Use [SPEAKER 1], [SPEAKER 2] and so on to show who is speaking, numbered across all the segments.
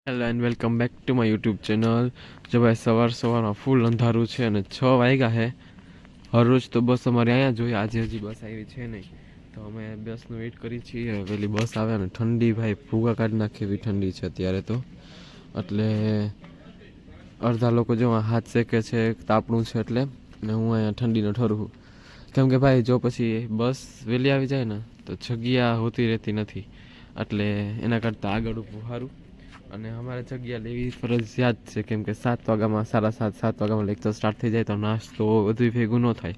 [SPEAKER 1] Hello and welcome back to my YouTube channel. જો ભાઈ સવારમાં ફૂલ અંધારું છે અને 6 વાગ્યા છે। હરરોજ તો બસ અમારે અહીંયા જોઈએ, આજે હજી બસ આવી છે નહીં, તો અમે બસનું વેઇટ કરી છીએ। પેલી બસ આવે ને ઠંડી ભાઈ ભૂગા કાઢી નાખે એવી ઠંડી છે અત્યારે તો, એટલે અડધા લોકો જો હાથ શેકે છે, તાપણું છે એટલે, ને હું અહીંયા ઠંડીનો ઠરું, કેમ કે ભાઈ જો પછી બસ વહેલી આવી જાય ને તો જગ્યા હોતી રહેતી નથી, એટલે એના કરતાં આગળ ઊભું સારું। અને અમારે જગ્યા લેવી ફરજિયાત છે, કેમ કે 7 વાગ્યામાં 7:30 વાગ્યામાં લેક્ચર સ્ટાર્ટ થઈ જાય તો નાસ્તો બધું ભેગું ન થાય,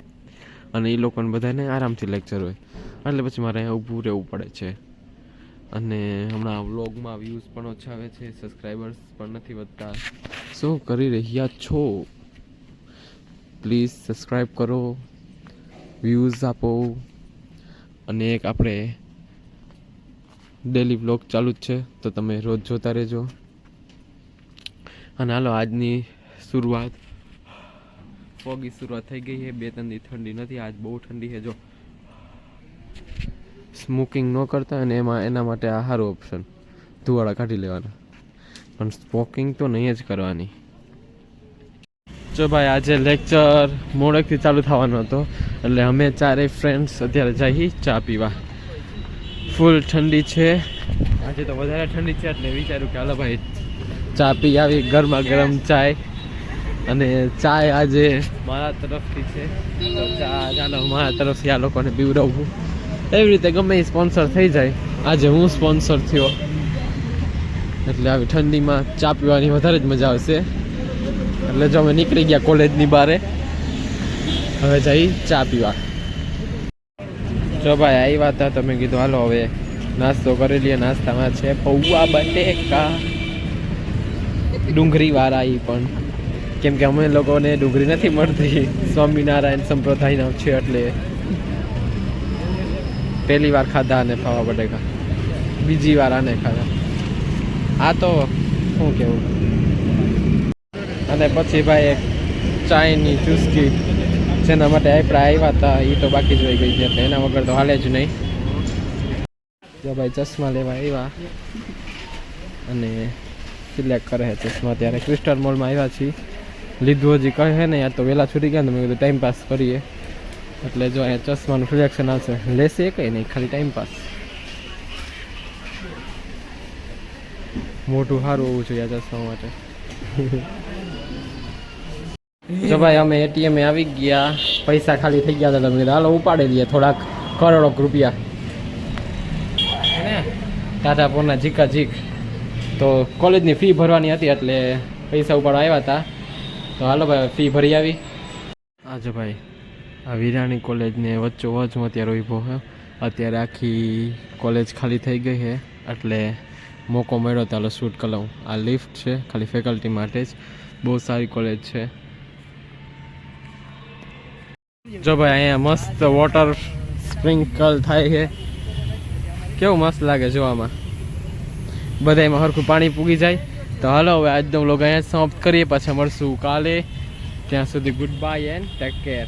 [SPEAKER 1] અને એ લોકોને બધાને આરામથી લેક્ચર હોય, એટલે પછી મારે અહીંયા ઊભું રહેવું પડે છે। અને હમણાં વ્લોગમાં વ્યૂઝ પણ ઓછા આવે છે, સબસ્ક્રાઈબર્સ પણ નથી વધતા। શું કરી રહ્યા છો? પ્લીઝ સબસ્ક્રાઈબ કરો, વ્યૂઝ આપો, અને એક આપણે ડેલી વ્લોગ ચાલુ જ છે, તો તમે રોજ જોતા રહેજો। અને હાલો આજની શરૂઆત, ફોગી શરૂઆત થઈ ગઈ છે, 2-3 દી ઠંડી નથી, આજ બહુ ઠંડી છે। જો સ્મોકિંગ ન કરતા અને એના માટે આ સારું ઓપ્શન, ધુવાડા કાઢી લેવાના, પણ સ્મોકિંગ તો નહીં જ કરવાની। જો ભાઈ આજે લેક્ચર મોડેકથી ચાલુ થવાનો હતો, એટલે અમે 4 ફ્રેન્ડ્સ અત્યારે જઈએ ચા પીવા। ફૂલ ઠંડી છે આજે, તો વધારે ઠંડી છે, એટલે વિચાર્યું કે હાલો ભાઈ ચા પી આવી, ગરમા ગરમ ચાય। અને ચાય આજે મારા તરફથી છે, તો ચા ચાલો મારા તરફથી આ લોકોને પીવડાવવું। એવી રીતે ગમે એ સ્પોન્સર થઈ જાય, આજે હું સ્પોન્સર થયો, એટલે આવી ઠંડીમાં ચા પીવાની વધારે જ મજા આવશે। એટલે જો અમે નીકળી ગયા કોલેજની બહાર, હવે જઈ ચા પીવા। જો ભાઈ આવ્યા હતા, તમે કીધું હાલો હવે નાસ્તો કરી લઈએ। નાસ્તામાં છે પૌવા બટેકા ડુંગળી વાળા, એ પણ કેમ કે અમે લોકોને ડુંગળી નથી મળતી, સ્વામિનારાયણ સંપ્રદાયના છે, એટલે પહેલી વાર ખાધા અને પૌવા બટેકા, બીજી વાર આને ખાધા। આ તો શું કેવું। અને પછી ભાઈ એક ચાયની ચુસ્કી, જેના માટે આપણે આવ્યા હતા, એ તો બાકી જ રહી ગઈ છે, એટલે એના વગર તો હાલે જ નહીં। જો ભાઈ ચશ્મા લેવા આવ્યા અને સિલેક્ટ કરે છે ચશ્મા, ત્યારે ક્રિસ્ટલ મોલમાં આવ્યા છીએ, લીધું હજી કહે ને, યાર તો વહેલા છૂટી ગયા ને, મેં કીધું ટાઈમ પાસ કરીએ, એટલે જો અહીંયા ચશ્માનું સિલેક્શન આવશે, લેશે એ કંઈ નહીં, ખાલી ટાઈમ પાસ। મોટું સારું હોવું જોઈએ આ ચશ્મા માટે। જો ભાઈ અમે એટીએમ આવી ગયા, પૈસા ખાલી થઈ ગયા હતા, તમે કીધું હાલો ઉપાડી લઈએ થોડાક કરોડો રૂપિયા, ટાટા પોરના જીકા જીક। તો કોલેજની ફી ભરવાની હતી, એટલે પૈસા ઉપાડવા આવ્યા હતા, તો હાલો ભાઈ ફી ભરી આવી। આજે ભાઈ આ વિરાણી કોલેજને વચ્ચોવચ્ચ હું અત્યારે ઊભો છે, અત્યારે આખી કોલેજ ખાલી થઈ ગઈ છે, એટલે મોકો મળ્યો તો હાલો શૂટ કરી લઉં। આ લિફ્ટ છે ખાલી ફેકલ્ટી માટે જ, બહુ સારી કોલેજ છે। જો ભાઈ અહીંયા મસ્ત વોટર સ્પ્રિંકલ થાય છે, કેવું મસ્ત લાગે જોવામાં, બધામાં સરખું પાણી પૂગી જાય। તો હાલો હવે આજનો વ્લોગ અહીંયા સમાપ્ત કરીએ, પાછા મળશું કાલે, ત્યાં સુધી good bye and take care.